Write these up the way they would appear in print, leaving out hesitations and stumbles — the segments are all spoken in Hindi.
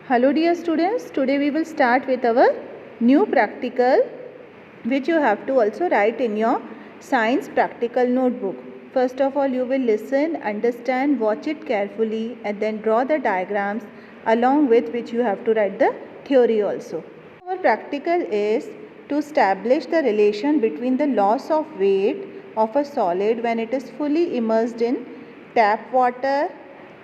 Hello dear students, today we will start with our new practical which you have to also write in your science practical notebook. First of all, you will listen, understand, watch it carefully and then draw the diagrams along with which you have to write the theory also. Our practical is to establish the relation between the loss of weight of a solid when it is fully immersed in tap water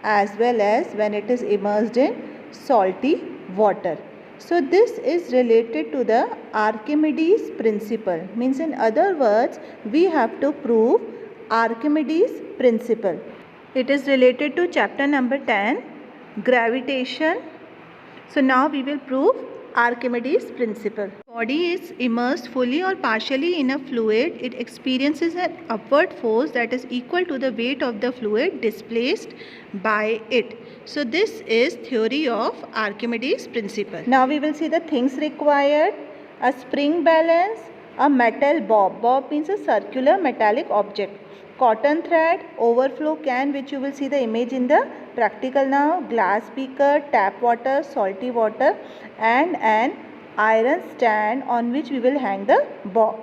as well as when it is immersed in salty water. So this is related to the Archimedes principle. Means in other words, we have to prove Archimedes principle. It is related to chapter number 10, gravitation. So now we will prove Archimedes principle. Body is immersed fully or partially in a fluid. It experiences an upward force that is equal to the weight of the fluid displaced by it. So this is theory of Archimedes principle. Now we will see the things required. A spring balance, a metal bob. Bob means a circular metallic object. Cotton thread, overflow can, which you will see the image in the practical now, glass beaker, tap water, salty water and an iron stand on which we will hang the bob.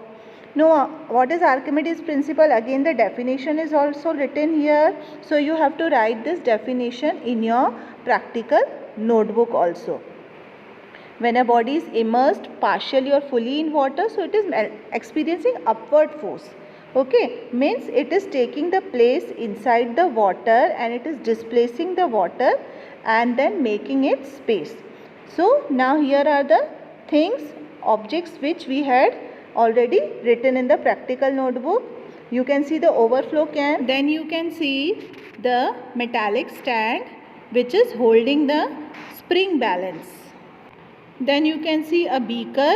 Now what is Archimedes principle? Again the definition is also written here. So you have to write this definition in your practical notebook also. When a body is immersed partially or fully in water, so it is experiencing upward force. Okay, means it is taking the place inside the water and it is displacing the water and then making it space. So now here are the things, objects which we had already written in the practical notebook. You can see the overflow can, then you can see the metallic stand which is holding the spring balance. Then you can see a beaker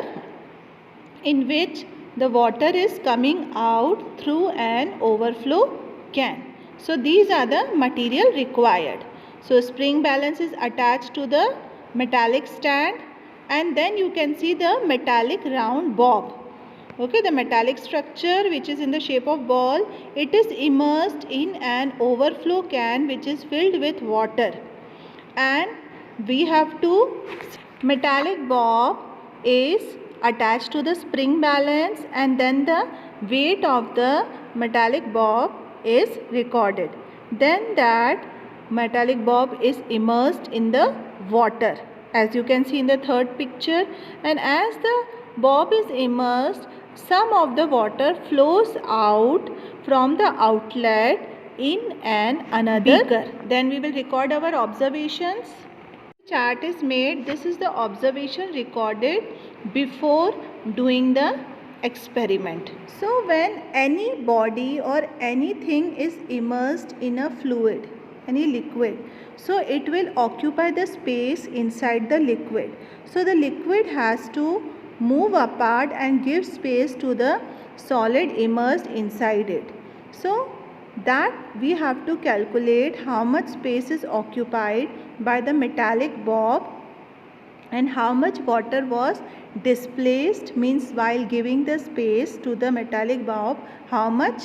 in which the water is coming out through an overflow can. So these are the material required. So spring balance is attached to the metallic stand and then you can see the metallic round bob. Okay, the metallic structure which is in the shape of ball, it is immersed in an overflow can which is filled with water. And we have to, metallic bob is attached to the spring balance and then the weight of the metallic bob is recorded. Then that metallic bob is immersed in the water as you can see in the third picture, and as the bob is immersed, some of the water flows out from the outlet in another beaker. Then we will record our observations. Chart is made. This is the observation recorded before doing the experiment. So when any body or anything is immersed in a fluid, any liquid, so it will occupy the space inside the liquid. So the liquid has to move apart and give space to the solid immersed inside it. So that we have to calculate how much space is occupied by the metallic bob and how much water was displaced, means while giving the space to the metallic bob how much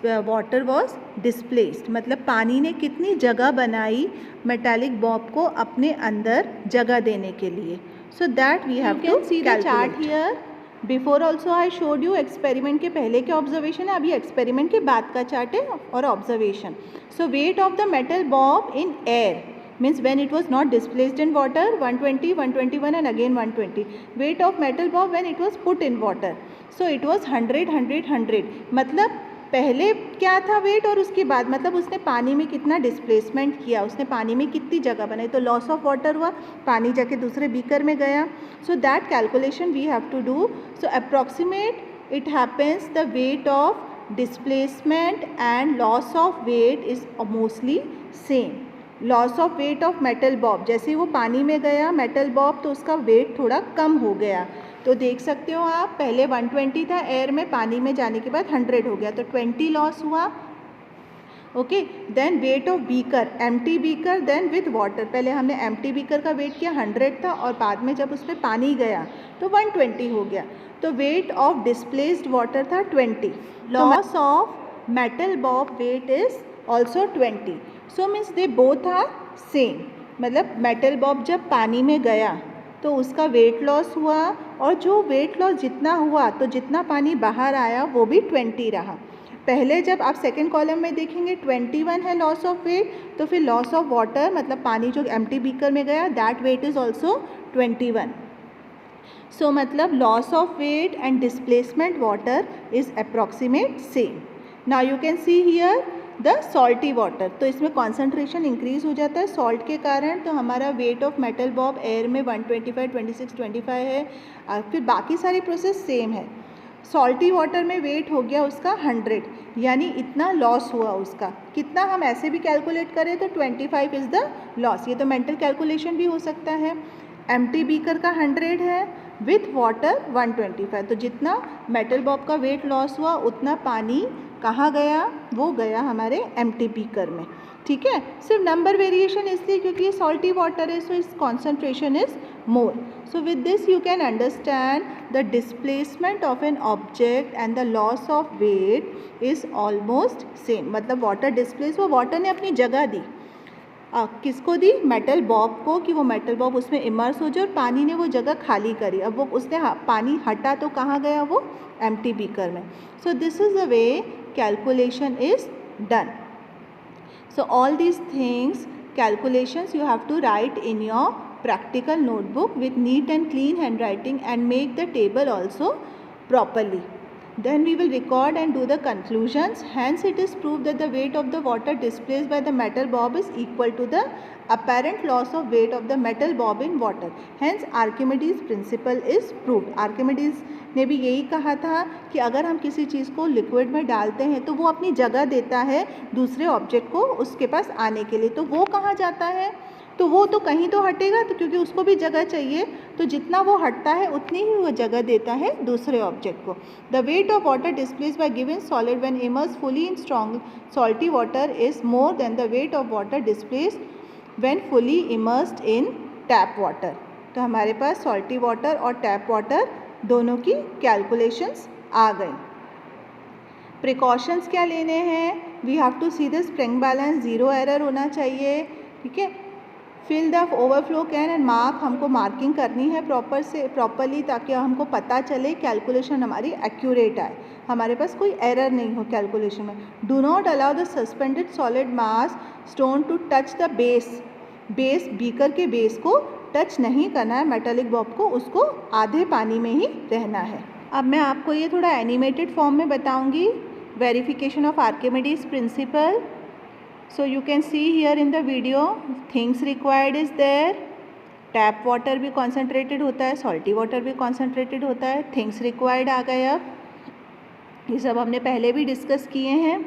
water was displaced, मतलब पानी ने कितनी जगह बनाई metallic bob को अपने अंदर जगह देने के लिए. So that we have to see the chart here. Before also I showed you, experiment के पहले के ऑब्जर्वेशन है, अभी एक्सपेरिमेंट के बाद का चार्ट है और observation. So wait of the metal Bob in air means when it was not displaced in water 120, 121 and again 120. Weight of metal bob when it was put in water, so it was 100, 100, 100. मतलब पहले क्या था वेट और उसके बाद मतलब उसने पानी में कितना डिस्प्लेसमेंट किया, उसने पानी में कितनी जगह बनाई, तो लॉस ऑफ वाटर हुआ, पानी जाके दूसरे बीकर में गया. So that calculation we have to do. So approximate it happens the weight of displacement and loss of weight is mostly same. Loss of weight of metal bob, जैसे वो पानी में गया मेटल बॉब तो उसका वेट थोड़ा कम हो गया. तो देख सकते हो आप, पहले 120 था एयर में, पानी में जाने के बाद 100 हो गया, तो 20 लॉस हुआ. Okay, then weight of beaker, empty beaker then with water. पहले हमने एम्प्टी बीकर का वेट किया 100 था और बाद में जब उसमें पानी गया तो 120 हो गया. तो वेट ऑफ डिस्प्लेस्ड वाटर था 20. Loss of metal bob weight is also 20. So means they both are same. मतलब मेटल बॉब जब पानी में गया तो उसका वेट लॉस हुआ, और जो वेट लॉस जितना हुआ तो जितना पानी बाहर आया वो भी 20 रहा। पहले जब आप सेकेंड कॉलम में देखेंगे 21 है लॉस ऑफ वेट, तो फिर लॉस ऑफ वाटर मतलब पानी जो एम्प्टी बीकर में गया that weight is also 21। So मतलब loss of weight and displacement water is approximate same. Now you can see here the salty water, तो इसमें कॉन्सेंट्रेशन इंक्रीज हो जाता है सॉल्ट के कारण, तो हमारा wait of metal Bob air में 125, 26, 25 है। फिर बाकी सारी प्रोसेस सेम है। सॉल्टी वाटर में वेट हो गया उसका 100, यानी इतना लॉस हुआ उसका। कितना हम ऐसे भी कैलकुलेट करें तो 25 इज़ द लॉस। ये तो मेंटल कैलकुलेशन भी हो सकता है। एम्प्टी बीकर का 100 है विथ वाटर 125, तो जितना मेटल बॉब का वेट लॉस हुआ उतना पानी कहाँ गया, वो गया हमारे एम्प्टी बीकर में। ठीक है, सिर्फ नंबर वेरिएशन इसलिए क्योंकि ये सॉल्टी वाटर है, सो इस concentration is more. So with this you can understand the displacement of an object and the loss of weight is almost same. मतलब वाटर डिस्प्लेस हुआ, वाटर ने अपनी जगह दी, किसको दी, मेटल बॉब को, कि वो मेटल बॉब उसमें इमर्स हो जाए, और पानी ने वो जगह खाली करी। अब वो उसने पानी हटा तो कहाँ गया, वो एम्प्टी बीकर में। So this is the way calculation is done. So all these things, calculations you have to write in your practical notebook with neat and clean handwriting and make the table also properly. Then we will record and do the conclusions. Hence it is proved that the weight of the water displaced by the metal bob is equal to the apparent loss of weight of the metal bob in water. Hence Archimedes principle is proved. Archimedes ने भी यही कहा था कि अगर हम किसी चीज़ को लिक्विड में डालते हैं तो वो अपनी जगह देता है दूसरे ऑब्जेक्ट को उसके पास आने के लिए। तो वो कहाँ जाता है, तो वो तो कहीं तो हटेगा, तो क्योंकि उसको भी जगह चाहिए, तो जितना वो हटता है उतनी ही वो जगह देता है दूसरे ऑब्जेक्ट को। The weight of water displaced by given solid when immersed fully in strong salty water is more than the weight of water displaced when fully immersed in tap water. तो हमारे पास सॉल्टी वाटर और टैप वाटर दोनों की कैलकुलेशंस आ गई। प्रिकॉशंस क्या लेने हैं, we have to see the spring balance, zero error होना चाहिए। ठीक है, fill the overflow can and mark, हमको मार्किंग करनी है प्रॉपरली ताकि हमको पता चले कैलकुलेशन हमारी एक्यूरेट आए, हमारे पास कोई एरर नहीं हो कैलकुलेशन में। Do not allow the suspended solid mass stone to touch the base, beaker के बेस को टच नहीं करना है मेटालिक बॉब को, उसको आधे पानी में ही रहना है। अब मैं आपको ये थोड़ा एनिमेटेड फॉर्म में बताऊंगी, verification of Archimedes principle. So you can see here in the video, things required is there. Tap water भी कॉन्सेंट्रेटेड होता है, सॉल्टी वाटर भी कॉन्सेंट्रेटेड होता है। थिंग्स रिक्वायर्ड आ गए, अब ये सब हमने पहले भी डिस्कस किए हैं।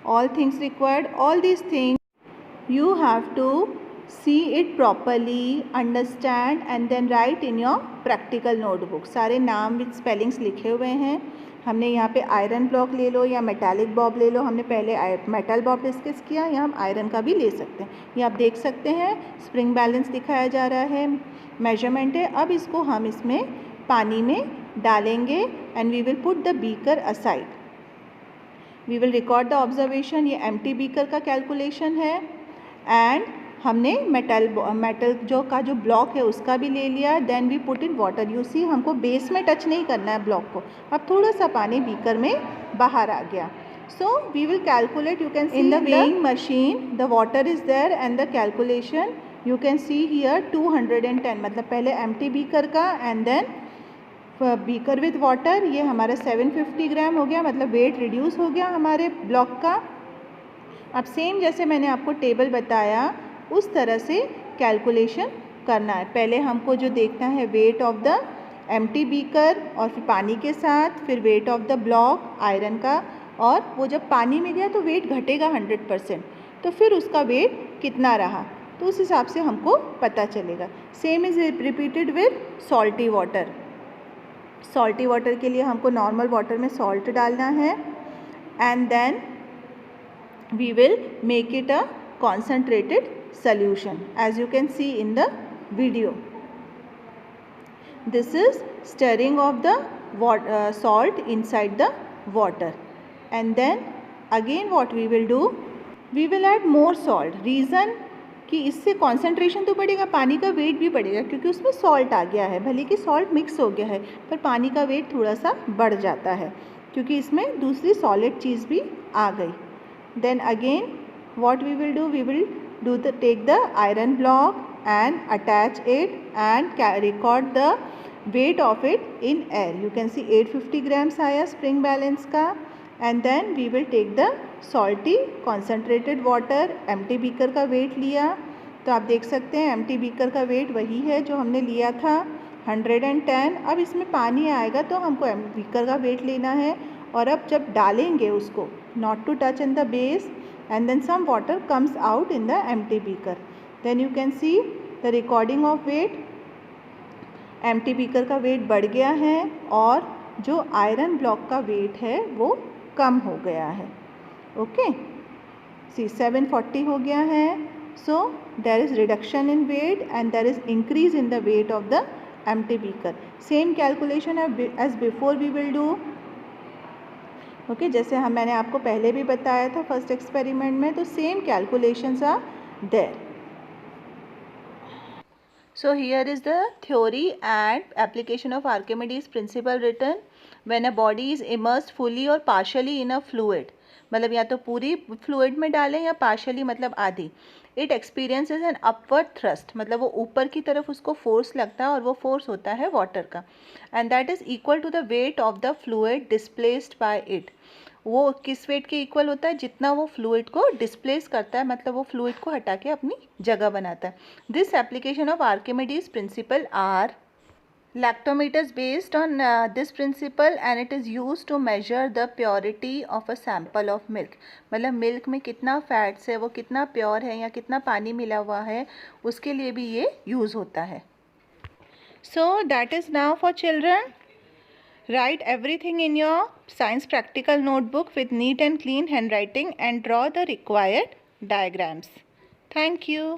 All things required, all these things you have to see it properly, understand and then write in your practical notebook। सारे नाम विद स्पेलिंग्स लिखे हुए हैं। हमने यहाँ पे आयरन ब्लॉक ले लो या मेटालिक बॉब ले लो, हमने पहले मेटल बॉब डिस्कस किया, या हम आयरन का भी ले सकते हैं। ये आप देख सकते हैं स्प्रिंग बैलेंस दिखाया जा रहा है, मेजरमेंट है। अब इसको हम इसमें पानी में डालेंगे and we will put the beaker aside, we will record the observation. ये एम्प्टी बीकर का कैलकुलेशन है एंड हमने मेटल जो ब्लॉक है उसका भी ले लिया। Then we put in water, you see हमको बेस में टच नहीं करना है ब्लॉक को। अब थोड़ा सा पानी बीकर में बाहर आ गया। So we will calculate, you can see in the weighing machine the water is there and the calculation you can see here 210, मतलब पहले एम्प्टी बीकर का and then beaker with water, ये हमारा 750 ग्राम हो गया, मतलब वेट रिड्यूस हो गया हमारे ब्लॉक का। अब सेम जैसे मैंने आपको टेबल बताया उस तरह से कैलकुलेशन करना है। पहले हमको जो देखना है wait of the empty beaker और फिर पानी के साथ, फिर wait of the block iron का, और वो जब पानी में गया तो वेट घटेगा 100%, तो फिर उसका वेट कितना रहा तो उस हिसाब से हमको पता चलेगा। Same is repeated with salty water. Salty water के लिए हमको नॉर्मल वाटर में सॉल्ट डालना है and then we will make it a concentrated solution as you can see in the video. This is stirring of the salt inside the water, and then again what we will do, we will add more salt. Reason कि इससे कॉन्सेंट्रेशन तो बढ़ेगा, पानी का वेट भी बढ़ेगा, क्योंकि उसमें सॉल्ट आ गया है, भले कि सॉल्ट मिक्स हो गया है पर पानी का वेट थोड़ा सा बढ़ जाता है क्योंकि इसमें दूसरी सॉलिड चीज़ भी आ गई. Then again what we will do take the iron block and attach it and record the weight of it in air. You can see 850 grams आया spring balance का. And then we will take the salty concentrated water. empty beaker का weight लिया, तो आप देख सकते हैं empty beaker का weight वही है जो हमने लिया था 110. अब इसमें पानी आएगा तो हमको empty beaker का weight लेना है, और अब जब डालेंगे उसको not to touch in the base and then some water comes out in the empty beaker. Then you can see the recording of weight. empty beaker का weight बढ़ गया है और जो iron block का weight है वो कम हो गया है. ओके, सी 740 हो गया है. So there is reduction in weight and there is increase in the weight of the empty beaker. Same calculation as before we will do. Okay, जैसे मैंने आपको पहले भी बताया था फर्स्ट एक्सपेरिमेंट में, तो same calculations are there. So here is the theory and application of Archimedes principle written. When a body is immersed fully और पार्शियली इन अ फ्लूइड, मतलब या तो पूरी फ्लूइड में डालें या पार्शियली मतलब आधी. It experiences an upward thrust, मतलब वो ऊपर की तरफ उसको फोर्स लगता है और वो फोर्स होता है वाटर का. And that is equal to the weight of the fluid displaced by it. वो किस वेट के इक्वल होता है? जितना वो फ्लूइड को डिस्प्लेस करता है, मतलब वो फ्लूइड को हटा के अपनी जगह बनाता है. This application of Archimedes principle are lactometer is based on this principle and it is used to measure the purity of a sample of milk. मतलब मिल्क में कितना फैट्स है, वो कितना प्योर है या कितना पानी मिला हुआ है, उसके लिए भी ये यूज़ होता है. So that is now for children. Write everything in your science practical notebook with neat and clean handwriting and draw the required diagrams. Thank you.